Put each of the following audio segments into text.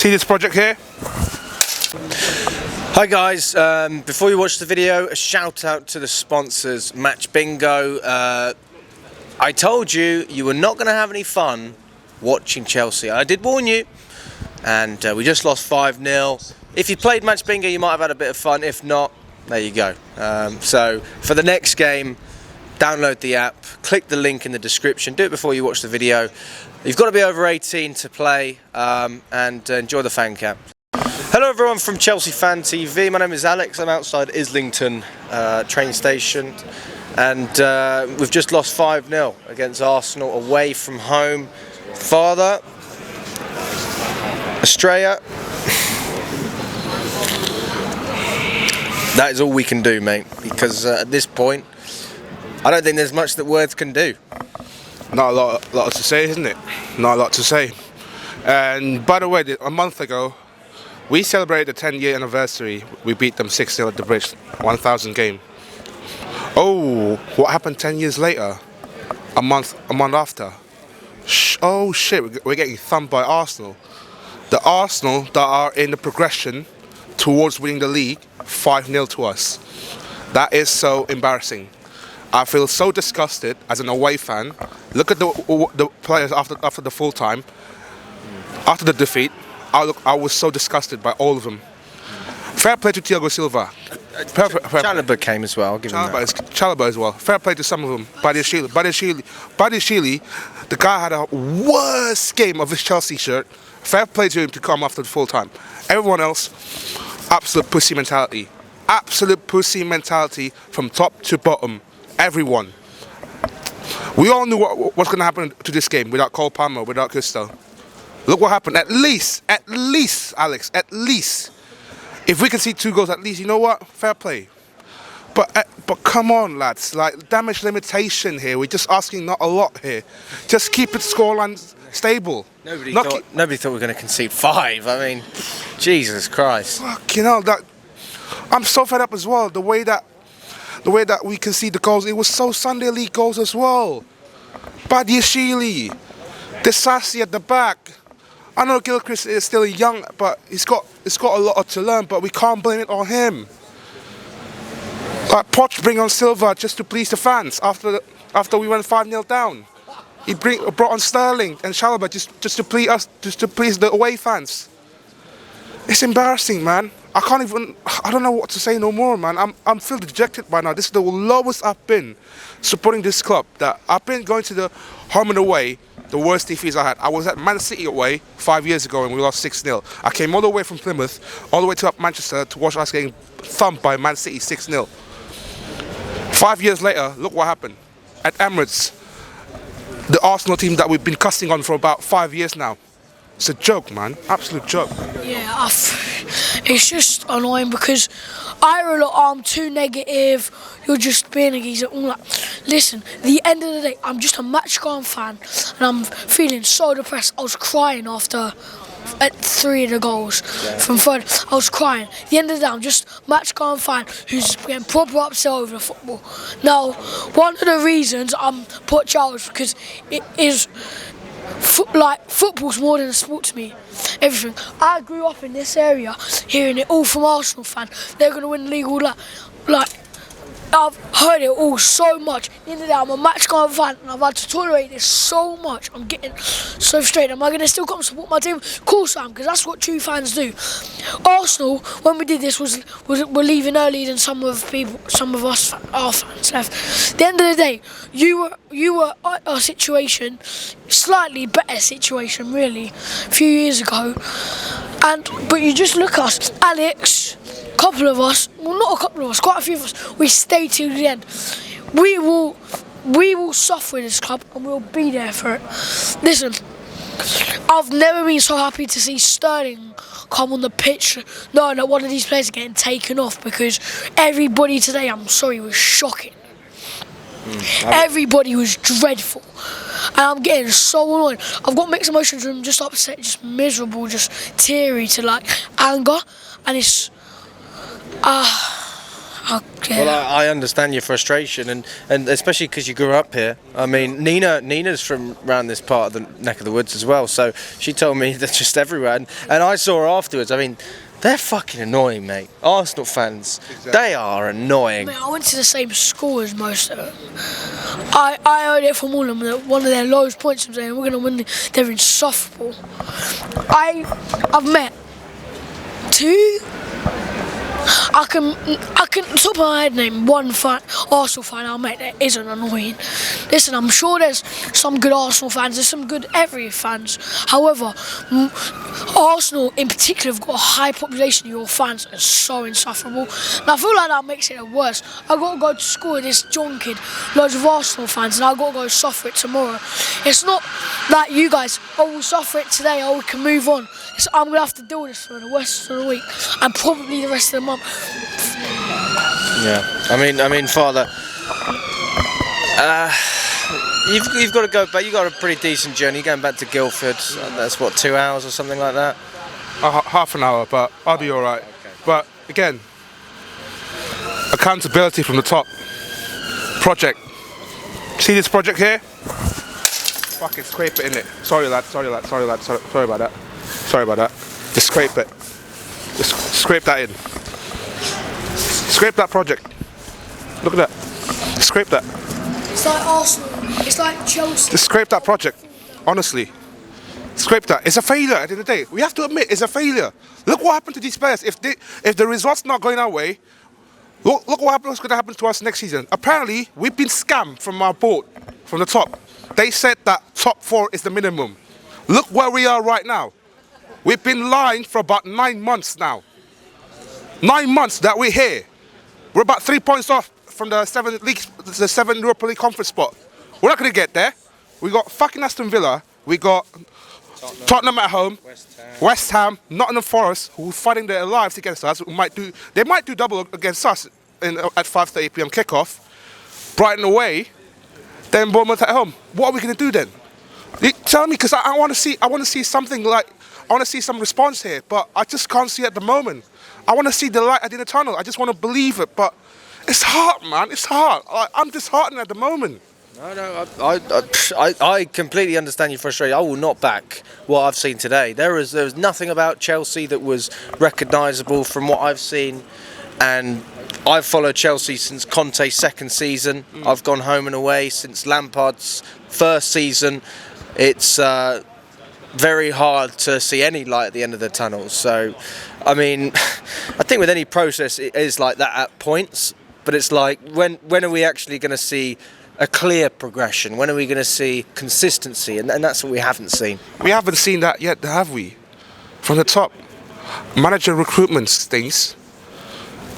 See this project here? Hi guys, before you watch the video, a shout out to the sponsors, Match Bingo. I told you were not going to have any fun watching Chelsea. I did warn you, and we just lost 5-0. If you played Match Bingo, you might have had a bit of fun. If not, there you go. So for the next game, download the app, click the link in the description, do it before you watch the video. You've got to be over 18 to play, and enjoy the fan cam. Hello everyone from Chelsea Fan TV, my name is Alex, I'm outside Islington train station, and we've just lost 5-0 against Arsenal away from home. Father, Australia, that is all we can do, mate, because at this point, I don't think there's much that words can do. Not a lot to say, isn't it? Not a lot to say. And by the way, a month ago, we celebrated the 10-year anniversary. We beat them 6-0 at the Bridge, 1,000 game. Oh, what happened 10 years later? A month after. Oh shit, we're getting thumped by Arsenal. The Arsenal that are in the progression towards winning the league, 5-0 to us. That is so embarrassing. I feel so disgusted as an away fan. Look at the players after the full time, after the defeat. I was so disgusted by all of them. Fair play to Thiago Silva. Chalobah came as well. I'll give him that. Chalobah as well. Fair play to some of them. Badiashile, the guy had a worst game of his Chelsea shirt. Fair play to him to come after the full time. Everyone else, absolute pussy mentality. Absolute pussy mentality from top to bottom. Everyone. We all knew what's going to happen to this game without Cole Palmer, without Gusto. Look what happened. At least, Alex, at least. If we can see 2 goals, at least, you know what? Fair play. But come on, lads. Like, damage limitation here. We're just asking not a lot here. Just keep it scoreline stable. Nobody thought we were going to concede 5. I mean, Jesus Christ. Fuck, you know, I'm so fed up as well. The way that we concede the goals, it was so Sunday League goals as well. Badiashile, Disasi at the back. I know Gilchrist is still young, but he's got a lot to learn. But we can't blame it on him. Like Poch bring on Silva just to please the fans after we went 5-0 down. He brought on Sterling and Chalobah just to please us, just to please the away fans. It's embarrassing, man. I don't know what to say no more, man. I'm feel dejected by now. This is the lowest I've been supporting this club. That I've been going to the home and away, the worst defeats I had. I was at Man City away 5 years ago and we lost 6-0. I came all the way from Plymouth, all the way to up Manchester to watch us getting thumped by Man City 6-0. 5 years later, look what happened. At Emirates, the Arsenal team that we've been cussing on for about 5 years now. It's a joke, man. Absolute joke. Yeah, it's just annoying because I'm too negative, you're just being a geezer, all that. Listen, at the end of the day, I'm just a match-going fan and I'm feeling so depressed. I was crying after 3 of the goals from third. I was crying. At the end of the day, I'm just a match-going fan who's getting proper upset over the football. Now, one of the reasons I'm put Charles because it is football's more than a sport to me. Everything. I grew up in this area, hearing it all from Arsenal fans. They're going to win the league, all that. Like, I've heard it all so much. At the end of the day, I'm a match-going fan, and I've had to tolerate this so much. I'm getting so frustrated. Am I going to still come support my team? Of course I am, because that's what true fans do. Arsenal, when we did this, we're leaving earlier than some of us, our fans left. At the end of the day, you were at a situation, slightly better situation, really, a few years ago. But you just look at us, Alex. Couple of us, well, not a couple of us, quite a few of us, we stay till the end. We will suffer in this club and we'll be there for it. Listen, I've never been so happy to see Sterling come on the pitch knowing that one of these players are getting taken off, because everybody today, I'm sorry, was shocking. Everybody was dreadful. And I'm getting so annoyed. I've got mixed emotions from just upset, just miserable, just teary to like anger, and it's Okay. Well, I understand your frustration, and especially because you grew up here. I mean, Nina's from around this part of the neck of the woods as well, so she told me they're just everywhere. And I saw her afterwards. I mean, they're fucking annoying, mate. Arsenal fans, they are annoying. Mate, I went to the same school as most of them. I heard it from all of them that one of their lowest points was saying we're going to win. They're insufferable. I've met two. I can top of my head name one Arsenal fan I met that isn't annoying. Listen, I'm sure there's some good Arsenal fans, there's some good every fans. However, Arsenal in particular have got a high population of your fans that are so insufferable. And I feel like that makes it worse. I've got to go to school with this John kid, loads of Arsenal fans, and I've got to go suffer it tomorrow. It's not like you guys, we'll suffer it today, we can move on. I'm going to have to deal with this for the rest of the week and probably the rest of the month. Yeah, I mean, Father, you've got to go back. You got a pretty decent journey. You're going back to Guildford. That's what, 2 hours or something like that. Half an hour, but I'll be all right. Okay. But again, accountability from the top. Project. See this project here? Fucking scrape it in it. Sorry lad. Sorry about that. Sorry about that. Just scrape it. Just scrape that in. Scrape that project. Look at that. Scrape that. It's like Arsenal. It's like Chelsea. Just scrape that project. Honestly. Scrape that. It's a failure at the end of the day. We have to admit it's a failure. Look what happened to these players. If the results not going our way, look what's going to happen to us next season. Apparently, we've been scammed from our board, from the top. They said that top 4 is the minimum. Look where we are right now. We've been lying for about 9 months now. 9 months that we're here. We're about 3 points off from the 7 Europa League conference spot. We're not going to get there. We got fucking Aston Villa. We got Tottenham at home. West Ham, Nottingham Forest, who are fighting their lives against us. They might do double against us at 5:30 p.m. kickoff. Brighton away, then Bournemouth at home. What are we going to do then? Tell me, because I want to see something like. I want to see some response here, but I just can't see it at the moment. I want to see the light at the end of the tunnel. I just want to believe it, but it's hard, man. It's hard. I'm disheartened at the moment. No, I completely understand your frustration. I will not back what I've seen today. There was nothing about Chelsea that was recognisable from what I've seen, and I've followed Chelsea since Conte's second season. I've gone home and away since Lampard's first season. It's very hard to see any light at the end of the tunnel. So, I mean, I think with any process it is like that at points, but it's like when are we actually going to see a clear progression? When are we going to see consistency? And that's what we haven't seen. We haven't seen that yet, have we? From the top, manager recruitment stinks.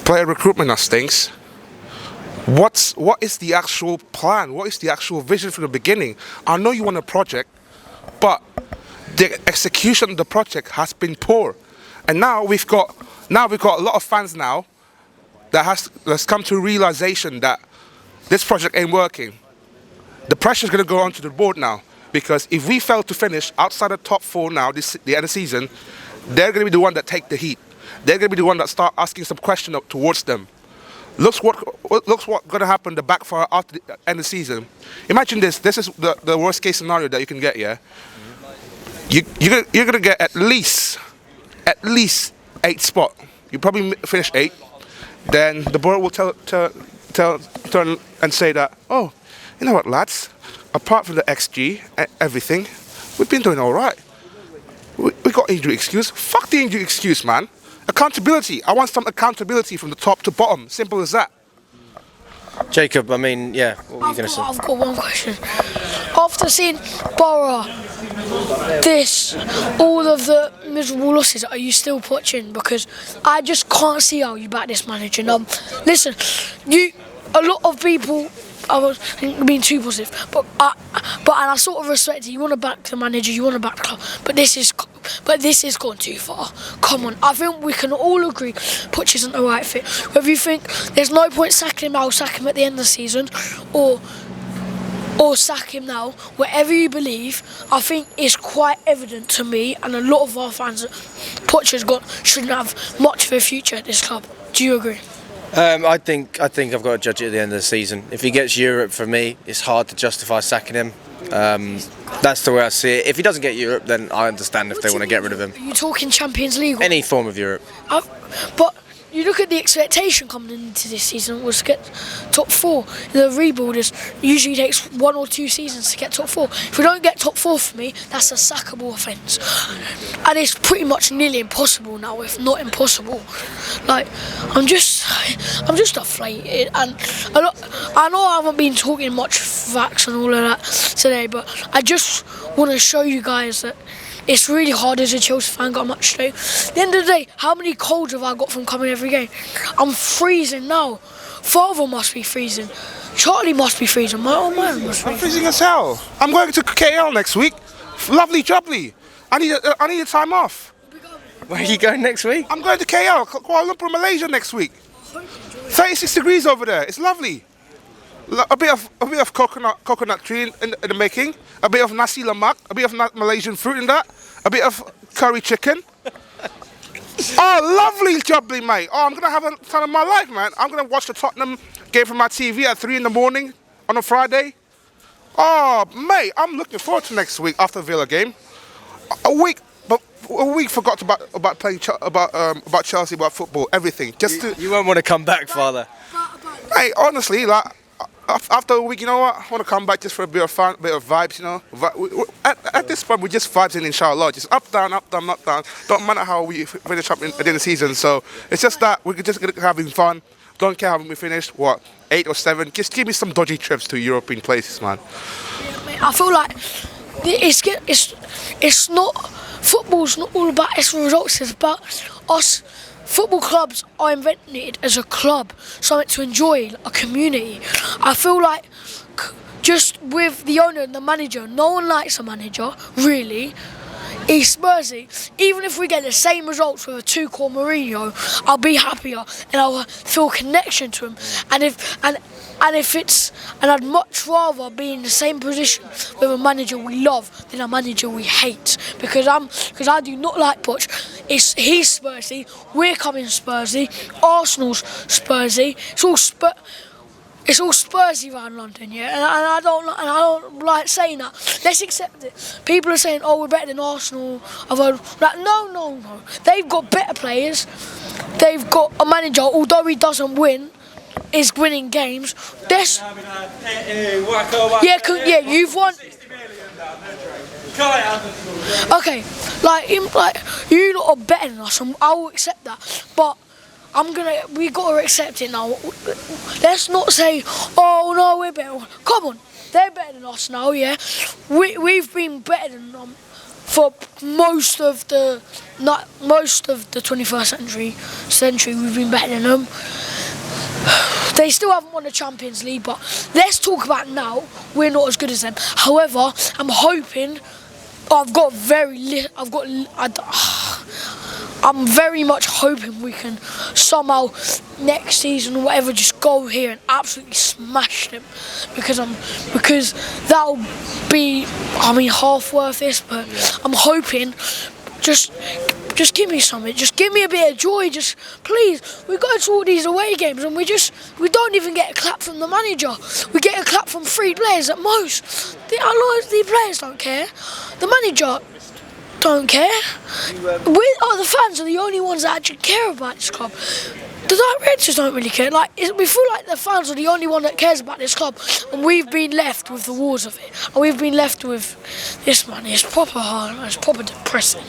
Player recruitment stinks. What is the actual plan? What is the actual vision from the beginning? I know you want a project, but the execution of the project has been poor, and now we've got a lot of fans now that has come to a realization that this project ain't working. The pressure is going to go onto the board now, because if we fail to finish outside the top 4 now, the end of the season, they're going to be the one that take the heat. They're going to be the one that start asking some question up towards them. Looks what's going to happen the backfire after the end of the season. Imagine this. This is the worst case scenario that you can get. Yeah. You're going to get at least 8 spot. You probably finish 8. Then the board will turn and say that, oh, you know what, lads? Apart from the XG and everything, we've been doing all right. We got injury excuse. Fuck the injury excuse, man. Accountability. I want some accountability from the top to bottom. Simple as that. Jacob, I mean, yeah, what were you going to say? I've got one question. After seeing Borough, all of the miserable losses, are you still watching? Because I just can't see how you back this manager. Listen, a lot of people, I was being too positive, but I sort of respect it. You want to back the manager, you want to back the club, but this is gone too far. Come on, I think we can all agree Poch isn't the right fit. Whether you think there's no point sacking him, I'll sack him at the end of the season, or sack him now. Whatever you believe, I think it's quite evident to me and a lot of our fans that Poch shouldn't have much of a future at this club. Do you agree? I think I've got to judge it at the end of the season. If he gets Europe, for me, it's hard to justify sacking him. That's the way I see it. If he doesn't get Europe, then I understand if they want to get rid of him. Are you talking Champions League? Any form of Europe. But you look at the expectation coming into this season was to get top 4. The rebuilders usually takes 1 or 2 seasons to get top 4. If we don't get top 4 for me, that's a sackable offence, and it's pretty much nearly impossible now, if not impossible. Like I'm just deflated, and I know I haven't been talking much facts and all of that today, but I just want to show you guys that it's really hard as a Chelsea fan, got much to do. At the end of the day, how many colds have I got from coming every game? I'm freezing now. Father must be freezing. Charlie must be freezing. My old man must be. I'm freezing as hell. I'm going to KL next week. Lovely jubbly. I need a time off. Where are you going next week? I'm going to KL, Kuala Lumpur, Malaysia next week. 36 degrees over there. It's lovely. A bit of coconut tree in the making, a bit of nasi lemak, a bit of Malaysian fruit in that, a bit of curry chicken. Oh, lovely jubbly, mate. Oh, I'm going to have a time of my life, man. I'm going to watch the Tottenham game from my TV at 3 in the morning on a Friday. Oh, mate, I'm looking forward to next week after the Villa game. A week forgot about playing about Chelsea, about football, everything. You won't want to come back, Father. Hey, honestly, like, after a week, you know what? I want to come back just for a bit of fun, a bit of vibes, you know. At this point, we're just vibing, inshallah. Just up, down, up, down, up, down. Don't matter how we finish up at the end of the season. So it's just that we're just having fun. Don't care how we finish, 8 or 7. Just give me some dodgy trips to European places, man. Yeah, mate, I feel like it's not, football's not all about its results, it's about us. Football clubs are invented as a club, something to enjoy, a community. I feel like just with the owner and the manager, no one likes a manager, really. He's Spursy. Even if we get the same results with a Tuchel Mourinho, I'll be happier and I'll feel a connection to him. And I'd much rather be in the same position with a manager we love than a manager we hate. Because I do not like Poch. He's Spursy, we're coming Spursy, Arsenal's Spursy. It's all Spursy around London, yeah, and I don't like saying that. Let's accept it. People are saying, "Oh, we're better than Arsenal." I've heard like, no. They've got better players. They've got a manager, although he doesn't win, is winning games. You've won. Okay, like you lot are better than us, and I will accept that, but. We got to accept it now. Let's not say, oh no, we're better. Come on, they're better than us now, yeah. We've been better than them for most of the 21st century. We've been better than them. They still haven't won the Champions League, but let's talk about now. We're not as good as them. However, I'm hoping. I'm very much hoping we can somehow next season or whatever just go here and absolutely smash them, because that'll be half worth this, but I'm hoping just give me something, just give me a bit of joy, just please. We go to all these away games and we don't even get a clap from the manager. We get a clap from 3 players at most. The players don't care. The manager don't care. The fans are the only ones that actually care about this club. The directors don't really care. We feel like the fans are the only one that cares about this club, and we've been left with the wars of it. And we've been left with this, man. It's proper hard. It's proper depressing.